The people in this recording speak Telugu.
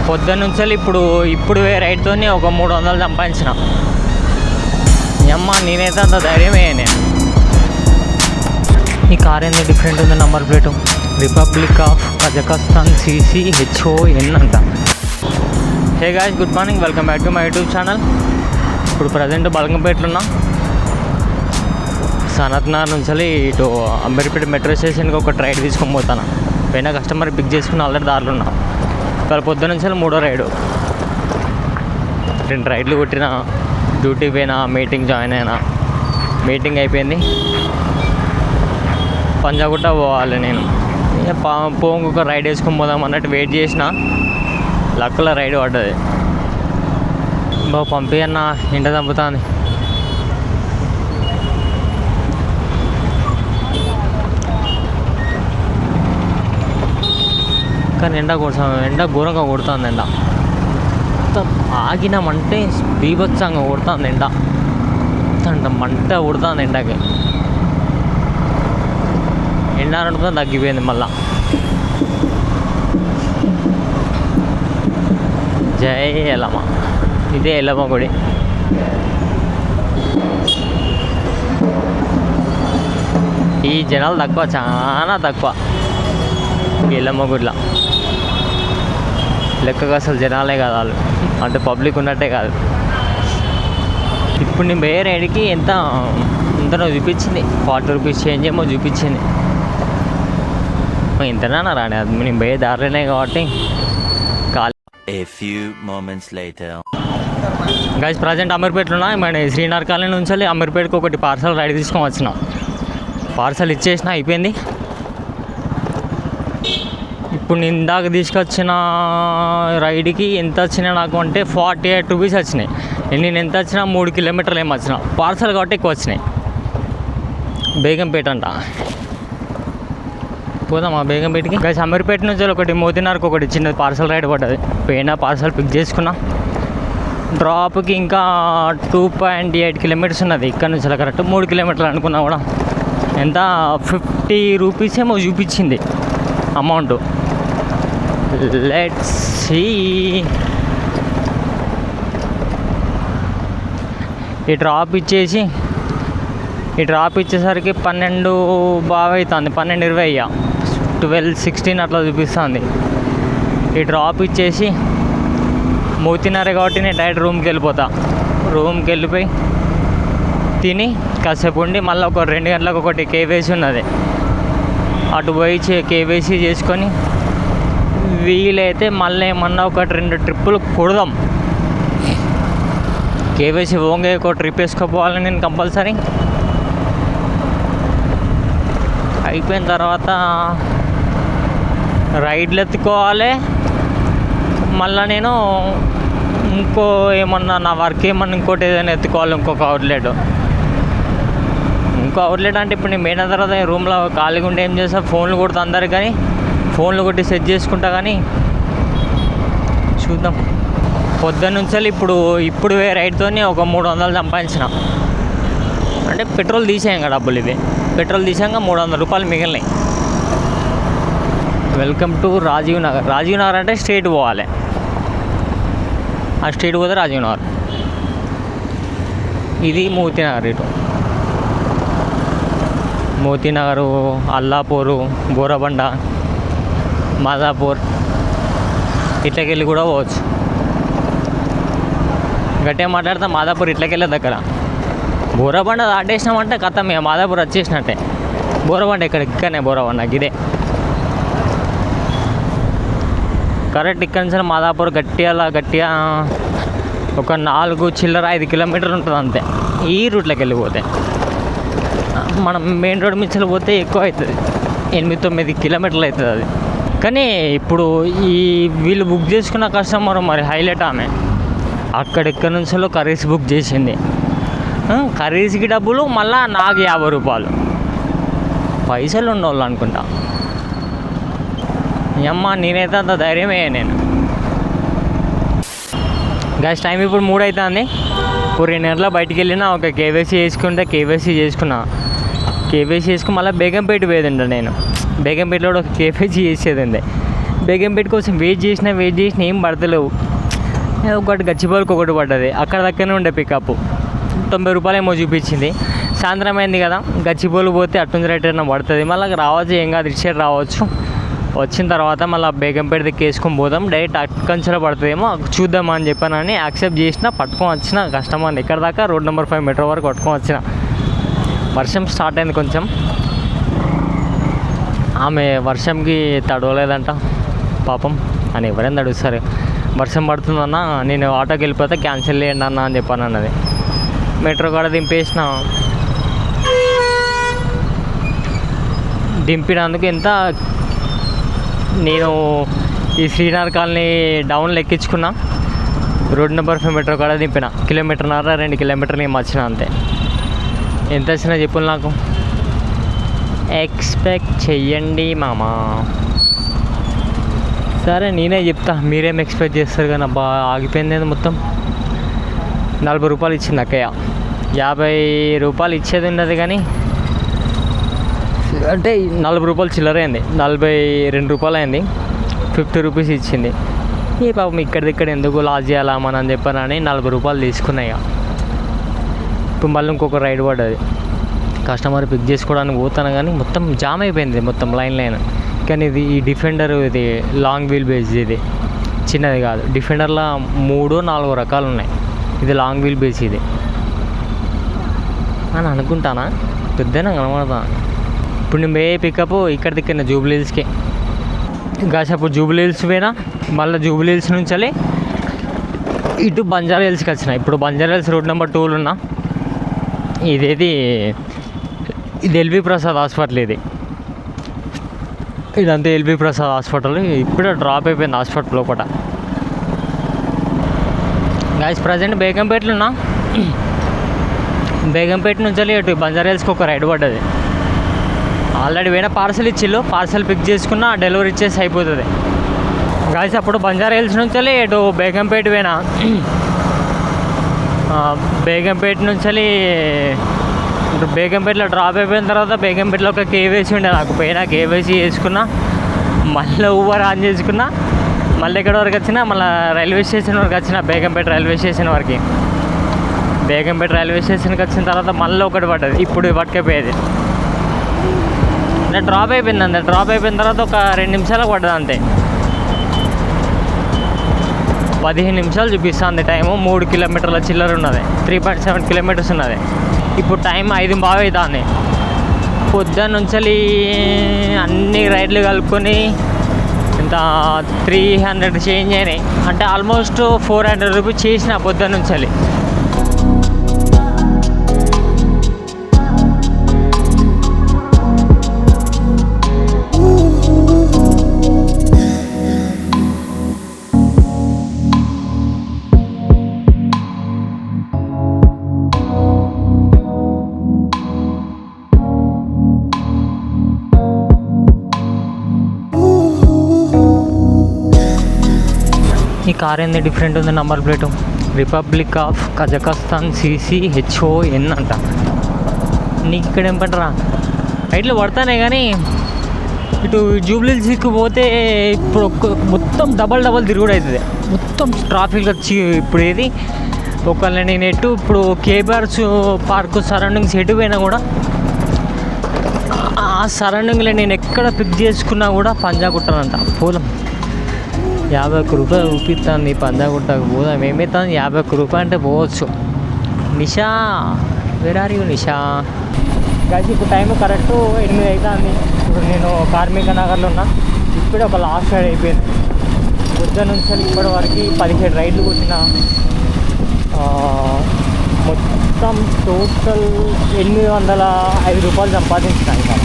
పొద్దున్న నుంచి ఇప్పుడు రైడ్తో ఒక 300 సంపాదించిన. అమ్మ నేనైతే అంత ధైర్యమే. నేను ఈ కార్ ఏంది డిఫరెంట్ ఉంది, number plate republic of Kazakhstan CCHON అంట. Hey guys, good morning, welcome back to my YouTube channel. ఇప్పుడు ప్రజెంట్ బల్కంపేటలో ఉన్నాం. సనత్ నగర్ నుంచి ఇటు అంబేద్పేట మెట్రో స్టేషన్కి ఒక రైడ్ తీసుకొని పోతాను. పైన కస్టమర్ పిక్ చేసుకుని ఆల్రెడీ దారిలో ఉన్నా. ఇవాళ పొద్దున్న నుంచి 3వ రైడు. 2 రైడ్లు కొట్టిన, డ్యూటీకి పోయినా, మీటింగ్ జాయిన్ అయినా. మీటింగ్ అయిపోయింది, పంజాగుట్ట పోవాలి. నేను ఇంకొక రైడ్ వేసుకొని పోదాం అన్నట్టు వెయిట్ చేసిన. లక్కలో రైడ్ పడ్డది. పంపి అన్న, ఇంట చంపుతుంది. కానీ ఎండ ఘోరంగా కొడుతుంది. ఎండ ఆగినామంటే బీభత్సంగా కొడుతుంది. ఎండ మంట కొడుతుంది. ఎండకి ఎండ అనడంతో తగ్గిపోయింది. మళ్ళా జై ఎల్లమ్మ. ఇదే ఎల్లమ్మ గుడి. ఈ జనాలు తక్కువ, చాలా తక్కువ ఎల్లమ్మ గుడిలో. లెక్కగా అసలు జనాలే కాదు వాళ్ళు, అంటే పబ్లిక్ ఉన్నట్టే కాదు. ఇప్పుడు నేను పోయే రైడ్కి ఎంతనో చూపించింది, 40 రూపీస్ చేంజ్ ఏమో చూపించింది. ఇంతనా రాని, అది నేను పోయే దారిలోనే కాబట్టి. గైస్ ప్రజెంట్ అమీర్పేటలో ఉన్నా. మన శ్రీనగర్ కాలనీ నుంచి అమీర్పేటకి ఒకటి పార్సల్ రైడ్ తీసుకొని వచ్చిన. పార్సల్ ఇచ్చేసిన, అయిపోయింది. ఇప్పుడు నేను ఇందాక తీసుకొచ్చిన రైడ్కి ఎంత వచ్చినాయి నాకు అంటే 48 రూపీస్ వచ్చినాయి. నేను ఎంత వచ్చినా 3 కిలోమీటర్లు ఏమి వచ్చినా. పార్సల్ కాబట్టి ఎక్కువ వచ్చినాయి. బేగంపేట అంట, పోదామా బేగంపేటకి? గైస్ అమీర్పేట నుంచి ఒకటి మోతీనగర్కి ఒకటి చిన్న పార్సల్ రైడ్ పడ్డది. పోయినా పార్సల్ పిక్ చేసుకున్నా. డ్రాప్కి ఇంకా 2.8 కిలోమీటర్స్ ఉన్నది ఇక్కడ నుంచి. కరెక్ట్ 3 కిలోమీటర్లు అనుకున్నా కూడా. ఎంత 50 రూపీస్ ఏమో చూపించింది అమౌంట్. Let's see. ఈ డ్రాప్ ఇచ్చేసరికి 12 బాగా అవుతుంది. 12:20 అయ్యా, 12:16 అట్లా చూపిస్తుంది. ఈ డ్రాప్ ఇచ్చేసి మోతీనగర్ కాబట్టి నేను డైరెక్ట్ రూమ్కి వెళ్ళిపోతా. రూమ్కి వెళ్ళిపోయి తిని కాసేపు ఉండి మళ్ళీ ఒక 2 గంటలకు ఒకటి కేవైసీ ఉన్నది, అటు పోయి కేవైసీ చేసుకొని వీలైతే మళ్ళీ ఏమన్నా 1-2 ట్రిప్పులు కొడదాం. కేవైసీ ఓంగే ఒక ట్రిప్ వేసుకోపోవాలి నేను కంపల్సరీ. అయిపోయిన తర్వాత రైడ్లు ఎత్తుకోవాలి. మళ్ళీ నేను ఏమన్నా నా వర్క్ ఏమన్నా ఇంకోటి ఏదైనా ఎత్తుకోవాలి. ఇంకొక అవుట్లెట్ అంటే ఇప్పుడు నేను పోయిన తర్వాత రూమ్లో ఖాళీగా ఉంటే ఏం చేస్తా, ఫోన్లు కొడుతా అందరికి. కానీ ఫోన్లు కొట్టి సెట్ చేసుకుంటా. కానీ చూద్దాం. పొద్దున్న నుంచి ఇప్పుడు రైడ్తో ఒక 300 సంపాదించిన. అంటే పెట్రోల్ తీసేయంగా డబ్బులు, ఇవి పెట్రోల్ తీసాక 300 రూపాయలు మిగిలినాయి. వెల్కమ్ టు రాజీవ్ నగర్ అంటే స్ట్రైట్ పోవాలి. ఆ స్ట్రైట్ పోతే రాజీవ్ నగర్. ఇది మోతీనగర్. ఇటు మోతీనగరు, అల్లాపూరు, బోరబండ, మాదాపూర్ ఇట్లకెళ్ళి కూడా పోవచ్చు. గట్టిగా మాట్లాడితే మాదాపూర్ ఇట్లకెళ్ళే దగ్గర. బోరబండ దాటేసినామంటే కథ మేము మాదాపూర్ వచ్చేసినట్టే. బోరబండ ఇక్కడనే బోరబండ ఇదే కరెక్ట్. ఇక్కడ నుంచి మాదాపూర్ గట్టిగా ఒక 4 కిలోమీటర్లు ఉంటుంది అంతే. ఈ రూట్లోకి వెళ్ళిపోతే మనం మెయిన్ రోడ్ మించి పోతే ఎక్కువ అవుతుంది, 8-9 కిలోమీటర్లు అవుతుంది అది. కానీ ఇప్పుడు వీళ్ళు బుక్ చేసుకున్న కస్టమర్ మరి హైలైట్. ఆమె అక్కడెక్కడి నుంచో కర్రీస్ బుక్ చేసింది. కర్రీస్కి డబ్బులు, మళ్ళీ నాకు 50 రూపాయలు. పైసలు ఉండవాళ్ళు అనుకుంటా. అమ్మ నేనైతే అంత ధైర్యమే. నేను గైస్ టైం ఇప్పుడు 3 అవుతుంది. 2 నెలల బయటికి వెళ్ళినా ఒక కేవైసీ చేసుకున్నా. కేవైసీ చేసుకుని మళ్ళీ బేగంపేట పోయేదండి. నేను బేగంపేటలో ఒక కేవైసీ చేసేది ఉంది. బేగంపేట కోసం వెయిట్ చేసిన ఏం పడతలేవు. ఒకటి గచ్చిబౌలికి ఒకటి పడ్డది, అక్కడ దగ్గరనే ఉండే పికప్ 90 రూపాయలు ఏమో చూపించింది. సాయంత్రం అయింది కదా, గచ్చిబౌలి పోతే అట్నుంచి రైట్ అయినా పడుతుంది, మళ్ళీ రావచ్చు, ఏం కాదు, ఇటు సైడ్ రావచ్చు. వచ్చిన తర్వాత మళ్ళీ బేగంపేట దిక్కు వేసుకొని పోదాం, డైరెక్ట్ అక్కంచెలో పడుతుందేమో చూద్దామా అని చెప్పానని యాక్సెప్ట్ చేసిన, పట్టుకొని వచ్చిన కస్టమర్ని ఇక్కడ దాకా రోడ్ నెంబర్ 5 మెట్రో వరకు పట్టుకొని వచ్చిన. వర్షం స్టార్ట్ అయింది కొంచెం, ఆమె వర్షంకి తడవలేదంట పాపం అని ఎవరైనా తడుస్తారు. వర్షం పడుతుందన్న, నేను ఆటోకి వెళ్ళిపోతే క్యాన్సిల్ చేయండి అన్న అని చెప్పాను అన్నది. మెట్రో కాడ దింపినందుకు ఎంత, నేను ఈ శ్రీనగర్ కాలనీ డౌన్లో ఎక్కించుకున్నా, రోడ్ నెంబర్ 5 మెట్రో కాడ దింపిన, 1.5 కిలోమీటర్ 2 కిలోమీటర్లు ఏం వచ్చిన అంతే. ఎంత వచ్చినా చెప్పులు నాకు ఎక్స్పెక్ట్ చెయ్యండి మామా. సరే నేనే చెప్తా, మీరేం ఎక్స్పెక్ట్ చేస్తారు కానీ. అబ్బా ఆగిపోయింది మొత్తం. 40 రూపాయలు ఇచ్చింది అక్కయ్య, 50 రూపాయలు ఇచ్చేది ఉన్నది కానీ అంటే 40 రూపాయలు చిల్లర అయింది, 42 రూపాయలు అయింది, 50 రూపీస్ ఇచ్చింది. ఈ పాపం ఇక్కడిక్కడ ఎందుకు లాస్ చేయాలామని అని చెప్పానని 40 రూపాయలు తీసుకున్నాయి. ఇప్పుడు మళ్ళీ ఇంకొక రైడ్ పడ్డది, కస్టమర్ పిక్ చేసుకోవడానికి పోతాను కానీ మొత్తం జామ్ అయిపోయింది, మొత్తం లైన్. కానీ ఇది ఈ డిఫెండర్, ఇది లాంగ్ వీల్ బేస్, ఇది చిన్నది కాదు. డిఫెండర్లో 3-4 రకాలు ఉన్నాయి, ఇది లాంగ్ వీల్ బేస్ ఇది అని అనుకుంటానా, పెద్దనే కనబడతా. ఇప్పుడు నేను పోయే పికప్ ఇక్కడ దిక్కున జూబ్లీ హిల్స్కి, కాసేపు జూబ్లీ హిల్స్ పోయినా, మళ్ళీ జూబ్లీ హిల్స్ నుంచి ఇటు బంజారా హిల్స్కి వచ్చిన. ఇప్పుడు బంజారా హిల్స్ రోడ్ నెంబర్ 2లో ఉన్నా. ఇది ఎల్వి ప్రసాద్ హాస్పిటల్, ఇదంతా ఎల్వి ప్రసాద్ హాస్పిటల్. ఇప్పుడే డ్రాప్ అయిపోయింది హాస్పిటల్ లోపల. గైస్ ప్రజెంట్ బేగంపేటలో ఉన్నా. బేగంపేట నుంచి అటు బంజారా హిల్స్కి ఒక రైడ్ పడ్డది. ఆల్రెడీ పోయినా పార్సల్ ఇచ్చిళ్ళు, పార్సల్ పిక్ చేసుకున్నా డెలివరీ ఇచ్చేసి అయిపోతుంది. గైస్ అప్పుడు బంజారా హిల్స్ నుంచి ఇటు బేగంపేట పోయినా. బేగంపేట నుంచి బేగంపేటలో డ్రాప్ అయిపోయిన తర్వాత బేగంపేటలో ఒక కేవైసీ ఉండే, నాకు పోయినా కేవైసీ చేసుకున్నా, మళ్ళీ ఊబర్ ఆన్ చేసుకున్నా, మళ్ళీ ఎక్కడి వరకు వచ్చినా, మళ్ళీ రైల్వే స్టేషన్ వరకు వచ్చిన, బేగంపేట రైల్వే స్టేషన్ వరకు. బేగంపేట రైల్వే స్టేషన్కి వచ్చిన తర్వాత మళ్ళీ ఒకటి పడ్డది, ఇప్పుడు పట్టుకపోయేది. డ్రాప్ అయిపోయింది అంతే. డ్రాప్ అయిపోయిన తర్వాత ఒక 2 నిమిషాలకు పడ్డది అంతే. 15 నిమిషాలు చూపిస్తుంది టైము. 3 కిలోమీటర్ల చిల్లర ఉన్నది, 3.7 కిలోమీటర్స్ ఉన్నది. ఇప్పుడు టైం 5:15 అవుతుంది. పొద్దున్న నుంచి అన్ని రైడ్లు కలుపుకొని ఇంత 300 చేంజ్ అయినాయి, అంటే ఆల్మోస్ట్ 400 రూపీస్ చేసిన పొద్దున్న నుంచి. ఈ కార్ ఏంది డిఫరెంట్ ఉంది, number plate republic of Kazakhstan CCHON అంట. నీకు ఇక్కడ ఏం పట్టరా, రైట్లో పడతానే కానీ ఇటు జూబ్లీ హిల్స్కి పోతే ఇప్పుడు మొత్తం డబల్ తిరుగుడు అవుతుంది, మొత్తం ట్రాఫిక్ వచ్చి. ఇప్పుడు ఏది ఒకవేళ నేను ఇప్పుడు కేబీఆర్స్ పార్క్ సరౌండింగ్స్ ఎటు పోయినా కూడా ఆ సరౌండింగ్లో నేను ఎక్కడ పిక్ చేసుకున్నా కూడా పంజాగుట్టనంట పోలం. 51 రూపాయలు చూపిస్తాను పంజాగుట్టకు పోదాం, ఏమవుతుంది 51 రూపాయలు అంటే పోవచ్చు. Nisha where are you Nisha? Guys ఇప్పుడు టైం కరెక్ట్ 8 అవుతుంది. ఇప్పుడు నేను కార్మిక నగర్లో ఉన్నా. ఇప్పుడే ఒక లాస్ట్ రైడ్ అయిపోయింది. పొద్దున నుంచి ఇప్పటి వరకు 17 రైడ్లు కొట్టిన. మొత్తం టోటల్ 805 రూపాయలు సంపాదించిన. ఇంకా